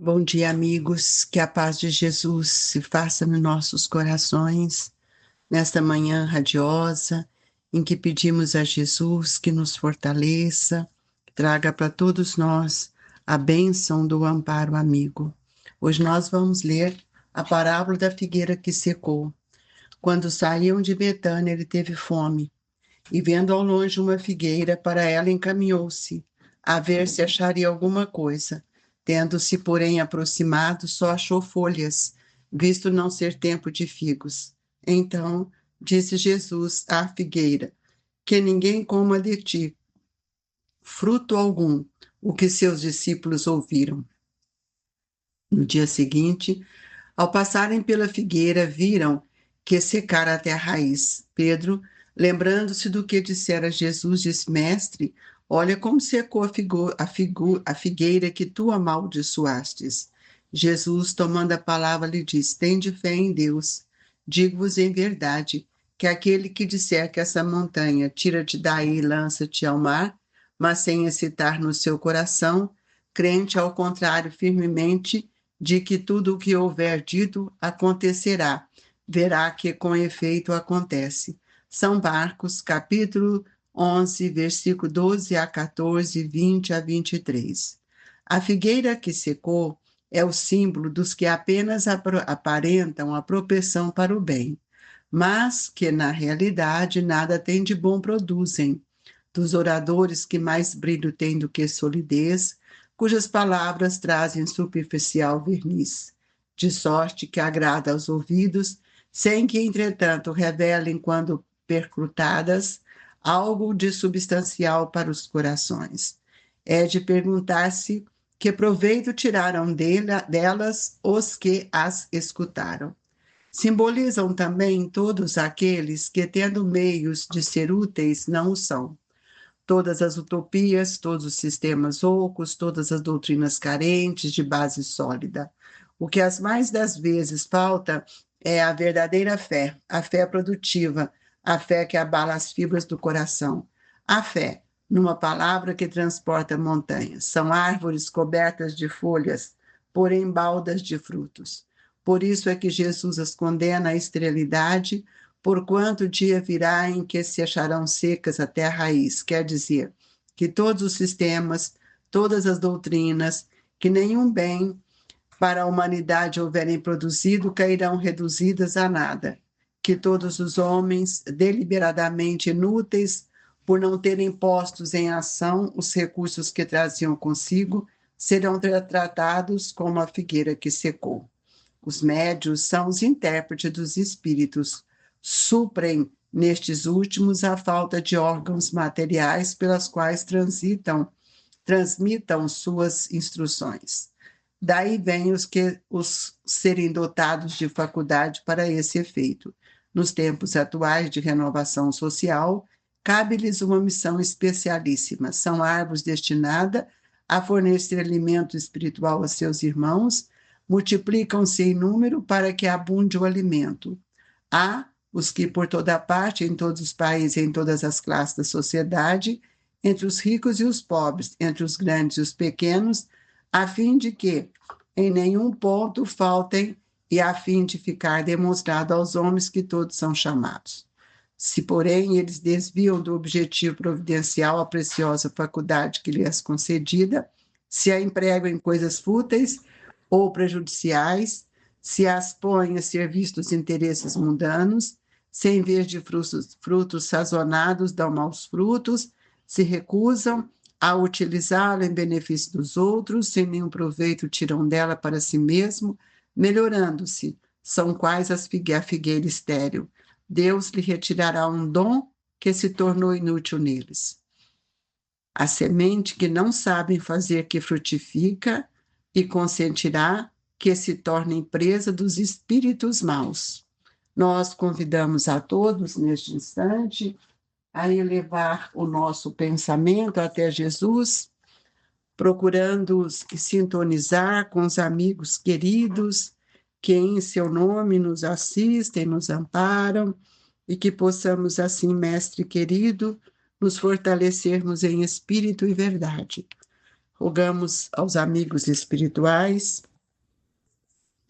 Bom dia, amigos. Que a paz de Jesus se faça nos nossos corações, nesta manhã radiosa, em que pedimos a Jesus que nos fortaleça, traga para todos nós a bênção do amparo amigo. Hoje nós vamos ler a parábola da figueira que secou. Quando saíam de Betânia, ele teve fome, e vendo ao longe uma figueira, para ela encaminhou-se, a ver se acharia alguma coisa. Tendo-se, porém, aproximado, só achou folhas, visto não ser tempo de figos. Então disse Jesus à figueira: Que ninguém coma de ti fruto algum. O que seus discípulos ouviram. No dia seguinte, ao passarem pela figueira, viram que secara até a raiz. Pedro, lembrando-se do que dissera Jesus, disse: Mestre, olha como secou a figueira que tu amaldiçoastes. Jesus, tomando a palavra, lhe disse: Tende fé em Deus. Digo-vos em verdade que aquele que disser que essa montanha tira-te daí e lança-te ao mar, mas sem excitar no seu coração, crente ao contrário firmemente, de que tudo o que houver dito acontecerá, verá que com efeito acontece. São Marcos, capítulo 11, versículo 12 a 14, 20 a 23. A figueira que secou é o símbolo dos que apenas aparentam a propensão para o bem, mas que na realidade nada tem de bom produzem, dos oradores que mais brilho têm do que solidez, cujas palavras trazem superficial verniz, de sorte que agrada aos ouvidos, sem que, entretanto, revelem, quando percrutadas, algo de substancial para os corações. É de perguntar-se que proveito tiraram delas os que as escutaram. Simbolizam também todos aqueles que, tendo meios de ser úteis, não o são. Todas as utopias, todos os sistemas ocos, todas as doutrinas carentes de base sólida. O que as mais das vezes falta é a verdadeira fé, a fé produtiva, a fé que abala as fibras do coração. A fé, numa palavra, que transporta montanhas. São árvores cobertas de folhas, porém baldas de frutos. Por isso é que Jesus as condena à esterilidade, porquanto o dia virá em que se acharão secas até a raiz, quer dizer, que todos os sistemas, todas as doutrinas, que nenhum bem para a humanidade houverem produzido, cairão reduzidas a nada, que todos os homens, deliberadamente inúteis, por não terem postos em ação os recursos que traziam consigo, serão tratados como a figueira que secou. Os médios são os intérpretes dos espíritos, suprem nestes últimos a falta de órgãos materiais pelas quais transmitam suas instruções. Daí vêm os serem dotados de faculdade para esse efeito. Nos tempos atuais de renovação social, cabe-lhes uma missão especialíssima. São árvores destinadas a fornecer alimento espiritual a seus irmãos, multiplicam-se em número para que abunde o alimento. Há os que por toda parte, em todos os países, em todas as classes da sociedade, entre os ricos e os pobres, entre os grandes e os pequenos, a fim de que em nenhum ponto faltem e a fim de ficar demonstrado aos homens que todos são chamados. Se, porém, eles desviam do objetivo providencial a preciosa faculdade que lhes é concedida, se a empregam em coisas fúteis ou prejudiciais, se as põem a serviço dos interesses mundanos, se em vez de frutos sazonados dão maus frutos, se recusam a utilizá-la em benefício dos outros, sem nenhum proveito tiram dela para si mesmo, melhorando-se, são quais a figueira estéril. Deus lhe retirará um dom que se tornou inútil neles. A semente que não sabem fazer que frutifica e consentirá que se tornem presa dos espíritos maus. Nós convidamos a todos, neste instante, a elevar o nosso pensamento até Jesus, procurando sintonizar com os amigos queridos que em seu nome nos assistem, nos amparam, e que possamos assim, Mestre querido, nos fortalecermos em espírito e verdade. Rogamos aos amigos espirituais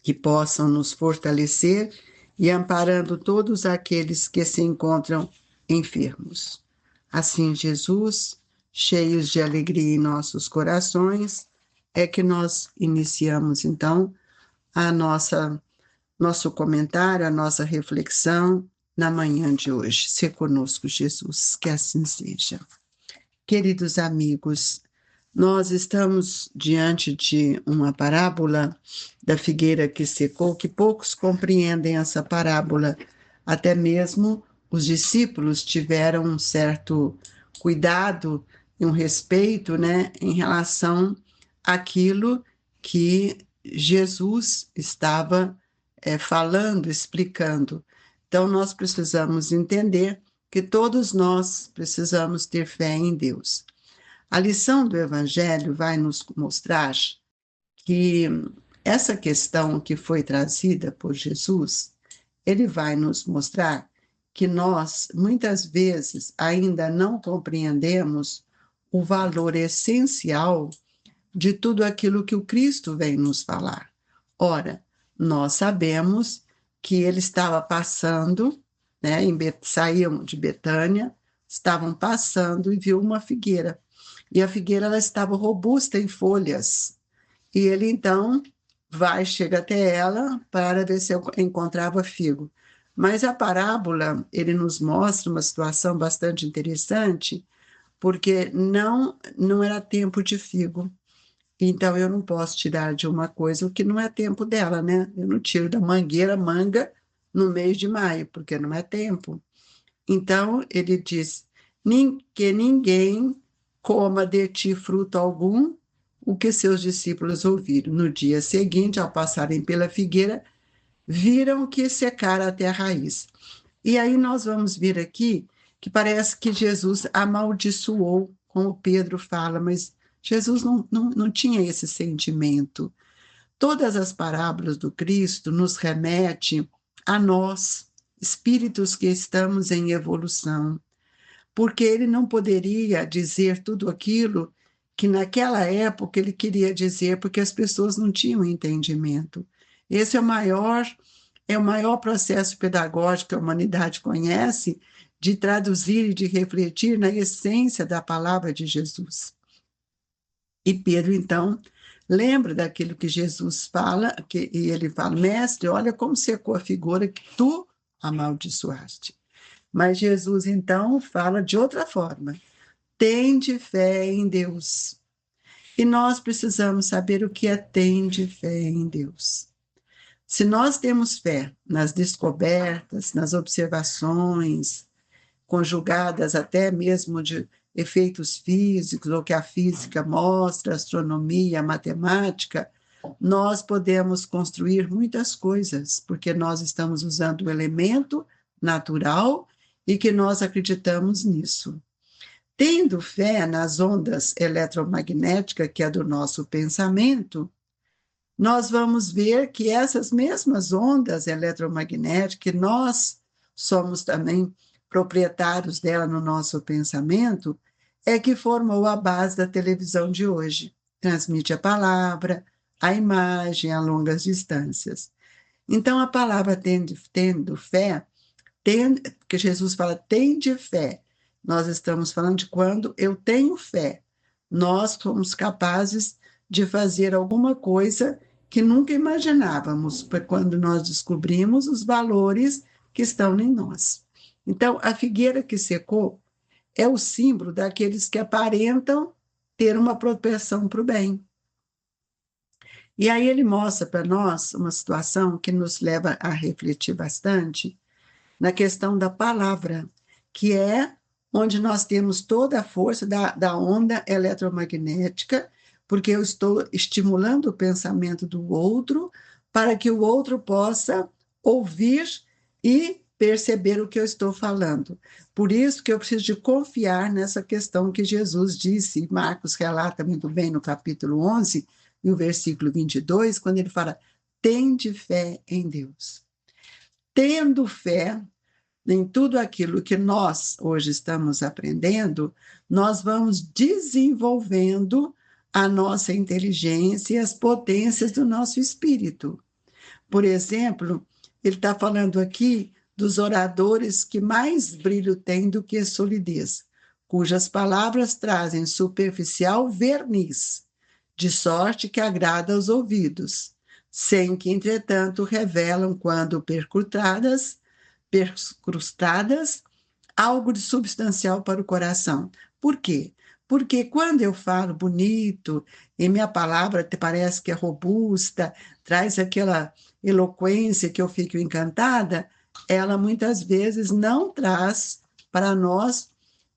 que possam nos fortalecer e amparando todos aqueles que se encontram enfermos. Assim, Jesus, cheios de alegria em nossos corações, é que nós iniciamos então a nosso comentário, a nossa reflexão na manhã de hoje. Se conosco, Jesus, que assim seja. Queridos amigos, nós estamos diante de uma parábola da figueira que secou, que poucos compreendem essa parábola. Até mesmo os discípulos tiveram um certo cuidado e um respeito, né, em relação àquilo que Jesus estava falando, explicando. Então, nós precisamos entender que todos nós precisamos ter fé em Deus. A lição do Evangelho vai nos mostrar que essa questão que foi trazida por Jesus, ele vai nos mostrar que nós, muitas vezes, ainda não compreendemos o valor essencial de tudo aquilo que o Cristo vem nos falar. Ora, nós sabemos que ele estava passando, né, saíam de Betânia, estavam passando e viu uma figueira. E a figueira ela estava robusta em folhas. E ele então chega até ela para ver se encontrava figo. Mas a parábola, ele nos mostra uma situação bastante interessante, porque não era tempo de figo. Então, eu não posso tirar de uma coisa o que não é tempo dela, né? Eu não tiro da mangueira manga no mês de maio, porque não é tempo. Então, ele diz: que ninguém coma de ti fruto algum, o que seus discípulos ouviram. No dia seguinte, ao passarem pela figueira, viram que secara até a raiz. E aí nós vamos ver aqui que parece que Jesus amaldiçoou, como Pedro fala, mas Jesus não tinha esse sentimento. Todas as parábolas do Cristo nos remetem a nós, espíritos que estamos em evolução, porque ele não poderia dizer tudo aquilo que naquela época ele queria dizer, porque as pessoas não tinham entendimento. Esse é o maior processo pedagógico que a humanidade conhece, de traduzir e de refletir na essência da palavra de Jesus. E Pedro, então, lembra daquilo que Jesus fala, e ele fala: mestre, olha como secou a figura que tu amaldiçoaste. Mas Jesus, então, fala de outra forma: tende fé em Deus. E nós precisamos saber o que é tende fé em Deus. Se nós temos fé nas descobertas, nas observações, conjugadas até mesmo de efeitos físicos, ou que a física mostra, a astronomia, a matemática, nós podemos construir muitas coisas, porque nós estamos usando o elemento natural e que nós acreditamos nisso. Tendo fé nas ondas eletromagnéticas, que é do nosso pensamento, nós vamos ver que essas mesmas ondas eletromagnéticas, que nós somos também proprietários dela no nosso pensamento, é que formou a base da televisão de hoje. Transmite a palavra, a imagem a longas distâncias. Então, a palavra tendo fé, que Jesus fala, tende fé. Nós estamos falando de quando eu tenho fé. Nós somos capazes de fazer alguma coisa que nunca imaginávamos, quando nós descobrimos os valores que estão em nós. Então, a figueira que secou é o símbolo daqueles que aparentam ter uma propensão para o bem. E aí ele mostra para nós uma situação que nos leva a refletir bastante na questão da palavra, que é onde nós temos toda a força da onda eletromagnética, porque eu estou estimulando o pensamento do outro para que o outro possa ouvir e perceber o que eu estou falando. Por isso que eu preciso de confiar nessa questão que Jesus disse, e Marcos relata muito bem no capítulo 11, e o versículo 22, quando ele fala: tende fé em Deus. Tendo fé em tudo aquilo que nós hoje estamos aprendendo, nós vamos desenvolvendo a nossa inteligência e as potências do nosso espírito. Por exemplo, ele está falando aqui dos oradores que mais brilho têm do que solidez, cujas palavras trazem superficial verniz, de sorte que agrada aos ouvidos, sem que, entretanto, revelam, quando perscrutadas, algo de substancial para o coração. Por quê? Porque quando eu falo bonito, e minha palavra te parece que é robusta, traz aquela eloquência que eu fico encantada, ela muitas vezes não traz para nós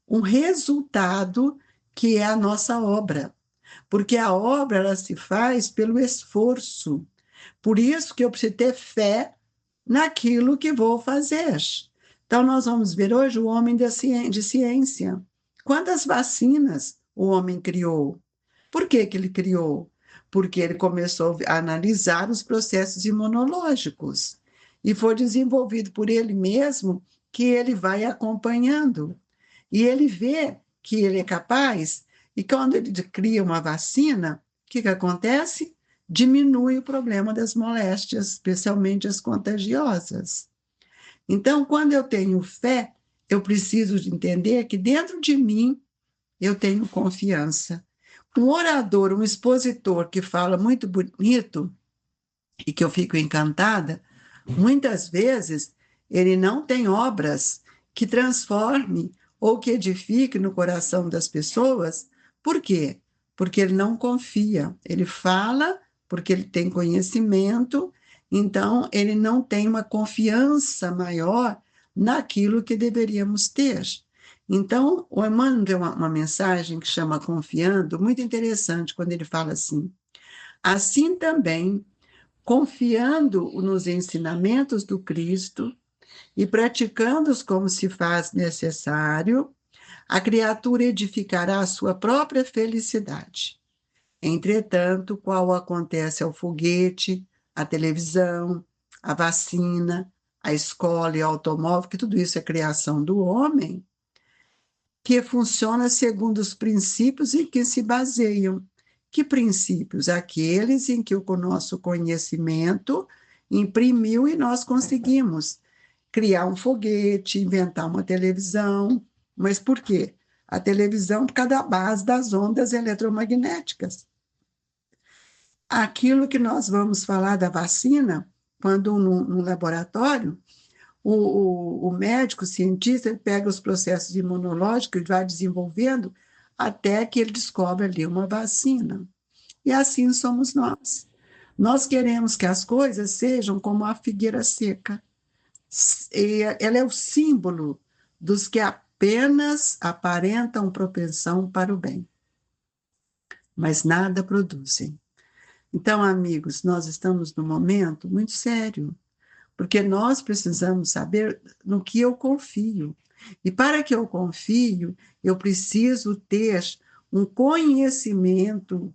um resultado que é a nossa obra. Porque a obra ela se faz pelo esforço. Por isso que eu preciso ter fé naquilo que vou fazer. Então, nós vamos ver hoje o homem de ciência. Quantas vacinas o homem criou? Por que que ele criou? Porque ele começou a analisar os processos imunológicos e foi desenvolvido por ele mesmo que ele vai acompanhando. E ele vê que ele é capaz, e quando ele cria uma vacina, o que acontece? Diminui o problema das moléstias, especialmente as contagiosas. Então, quando eu tenho fé, eu preciso de entender que dentro de mim eu tenho confiança. Um orador, um expositor que fala muito bonito e que eu fico encantada, muitas vezes ele não tem obras que transforme ou que edifique no coração das pessoas. Por quê? Porque ele não confia. Ele fala porque ele tem conhecimento, então ele não tem uma confiança maior naquilo que deveríamos ter. Então, o Emmanuel deu uma mensagem que chama Confiando, muito interessante, quando ele fala assim: assim também, confiando nos ensinamentos do Cristo e praticando-os como se faz necessário, a criatura edificará a sua própria felicidade. Entretanto, qual acontece ao foguete, à televisão, à vacina, à escola e ao automóvel, que tudo isso é criação do homem, que funciona segundo os princípios em que se baseiam. Que princípios? Aqueles em que o nosso conhecimento imprimiu e nós conseguimos criar um foguete, inventar uma televisão. Mas por quê? A televisão, por causa da base das ondas eletromagnéticas. Aquilo que nós vamos falar da vacina, quando no laboratório, o médico, o cientista, ele pega os processos imunológicos e vai desenvolvendo até que ele descobre ali uma vacina. E assim somos nós. Nós queremos que as coisas sejam como a figueira seca. E ela é o símbolo dos que apenas aparentam propensão para o bem, mas nada produzem. Então, amigos, nós estamos num momento muito sério, porque nós precisamos saber no que eu confio. E para que eu confio, eu preciso ter um conhecimento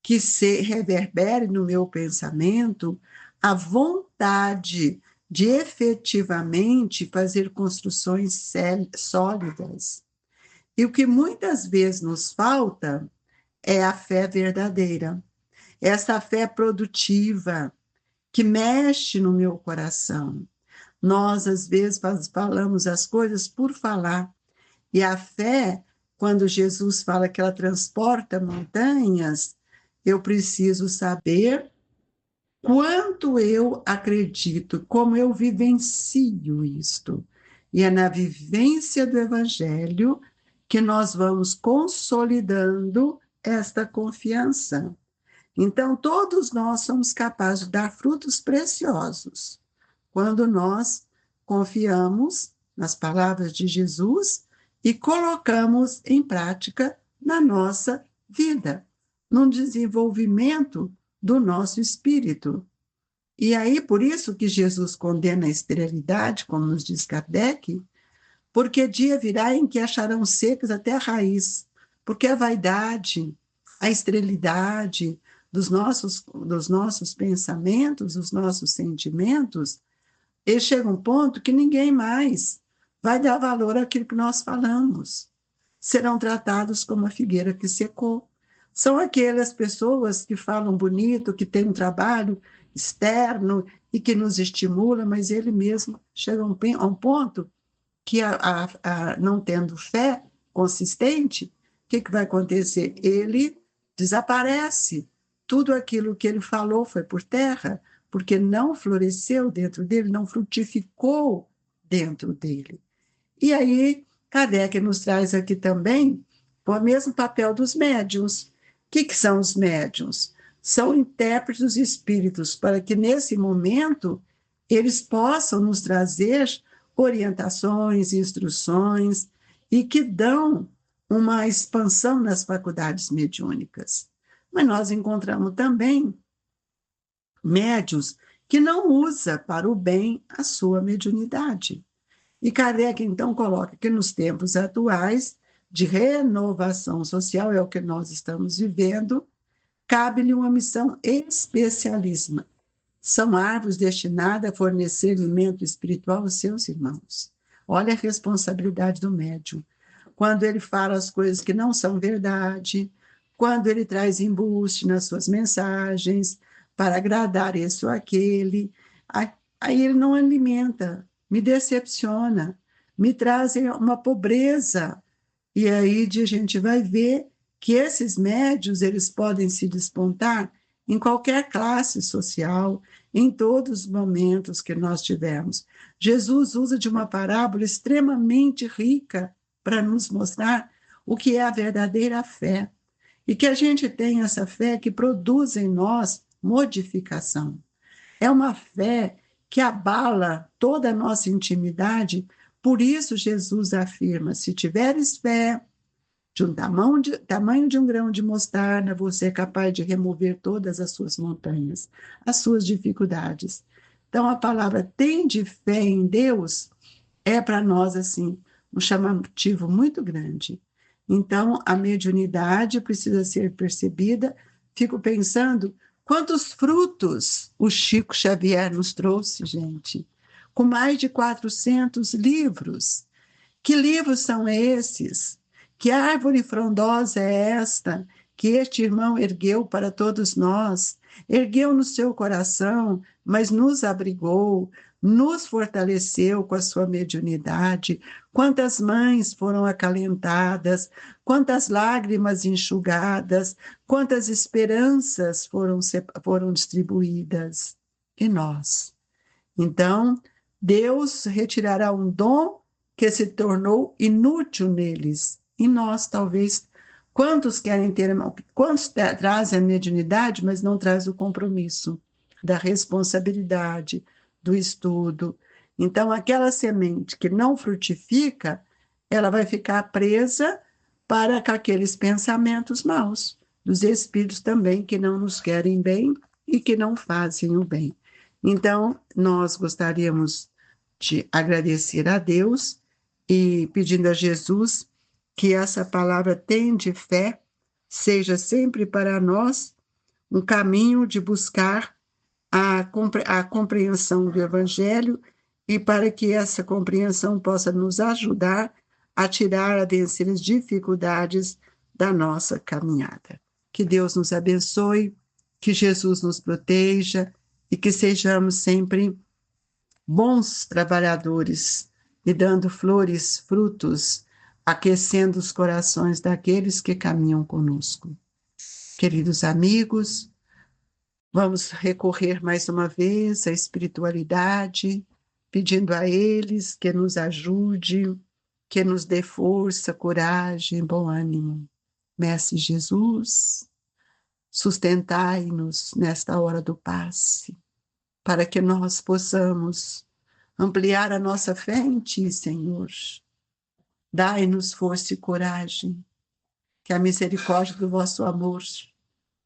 que se reverbere no meu pensamento a vontade de efetivamente fazer construções sólidas. E o que muitas vezes nos falta é a fé verdadeira, essa fé produtiva que mexe no meu coração. Nós, às vezes, falamos as coisas por falar, e a fé, quando Jesus fala que ela transporta montanhas, eu preciso saber quanto eu acredito, como eu vivencio isto. E é na vivência do Evangelho que nós vamos consolidando esta confiança. Então, todos nós somos capazes de dar frutos preciosos quando nós confiamos nas palavras de Jesus e colocamos em prática na nossa vida, no desenvolvimento do nosso espírito. E aí, por isso que Jesus condena a esterilidade, como nos diz Kardec, porque dia virá em que acharão secas até a raiz, porque a vaidade, a esterilidade dos nossos pensamentos, dos nossos sentimentos, ele chega a um ponto que ninguém mais vai dar valor àquilo que nós falamos. Serão tratados como a figueira que secou. São aquelas pessoas que falam bonito, que têm um trabalho externo e que nos estimula, mas ele mesmo chega a um ponto que, não tendo fé consistente, o que vai acontecer? Ele desaparece. Tudo aquilo que ele falou foi por terra, porque não floresceu dentro dele, não frutificou dentro dele. E aí, Kardec nos traz aqui também o mesmo papel dos médiuns. O que são os médiuns? São intérpretes dos espíritos, para que nesse momento eles possam nos trazer orientações, instruções, e que dão uma expansão nas faculdades mediúnicas. Mas nós encontramos também médiuns que não usa para o bem a sua mediunidade. E Kardec, então, coloca que nos tempos atuais de renovação social, é o que nós estamos vivendo, cabe-lhe uma missão especialíssima. São árvores destinadas a fornecer alimento espiritual aos seus irmãos. Olha a responsabilidade do médium. Quando ele fala as coisas que não são verdade, quando ele traz embuste nas suas mensagens para agradar esse ou aquele, aí ele não alimenta, me decepciona, me traz uma pobreza. E aí a gente vai ver que esses médios eles podem se despontar em qualquer classe social, em todos os momentos que nós tivermos. Jesus usa de uma parábola extremamente rica para nos mostrar o que é a verdadeira fé. E que a gente tem essa fé que produz em nós modificação. É uma fé que abala toda a nossa intimidade. Por isso, Jesus afirma: se tiveres fé de um tamanho de um grão de mostarda, você é capaz de remover todas as suas montanhas, as suas dificuldades. Então, a palavra tende fé em Deus é para nós, assim, um chamativo muito grande. Então, a mediunidade precisa ser percebida. Fico pensando quantos frutos o Chico Xavier nos trouxe, gente, com mais de 400 livros. Que livros são esses? Que árvore frondosa é esta que este irmão ergueu para todos nós? Ergueu no seu coração, mas nos abrigou, nos fortaleceu com a sua mediunidade. Quantas mães foram acalentadas, quantas lágrimas enxugadas, quantas esperanças foram distribuídas. E nós? Então, Deus retirará um dom que se tornou inútil neles. E nós, talvez, quantos trazem a mediunidade, mas não trazem o compromisso da responsabilidade, do estudo. Então, aquela semente que não frutifica, ela vai ficar presa para aqueles pensamentos maus, dos espíritos também que não nos querem bem e que não fazem o bem. Então, nós gostaríamos de agradecer a Deus e pedindo a Jesus que essa palavra tende fé seja sempre para nós um caminho de buscar a compreensão do Evangelho e para que essa compreensão possa nos ajudar a tirar, a vencer as dificuldades da nossa caminhada. Que Deus nos abençoe, que Jesus nos proteja e que sejamos sempre bons trabalhadores e dando flores, frutos, aquecendo os corações daqueles que caminham conosco. Queridos amigos, vamos recorrer mais uma vez à espiritualidade, pedindo a eles que nos ajude, que nos dê força, coragem, bom ânimo. Mestre Jesus, sustentai-nos nesta hora do passe, para que nós possamos ampliar a nossa fé em Ti, Senhor. Dai-nos força e coragem, que a misericórdia do vosso amor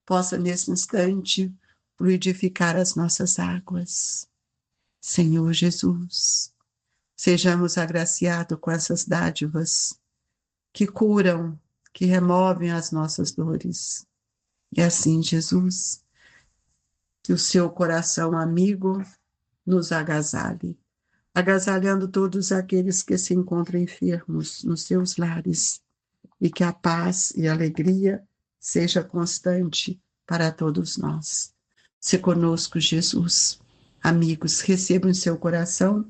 possa, nesse instante, fluidificar as nossas águas. Senhor Jesus, sejamos agraciados com essas dádivas que curam, que removem as nossas dores. E assim, Jesus, que o seu coração amigo nos agasalhe, agasalhando todos aqueles que se encontram enfermos nos seus lares, e que a paz e a alegria seja constante para todos nós. Se conosco, Jesus. Amigos, recebam em seu coração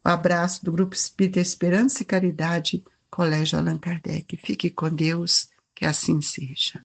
o abraço do Grupo Espírita Esperança e Caridade, Colégio Allan Kardec. Fique com Deus, que assim seja.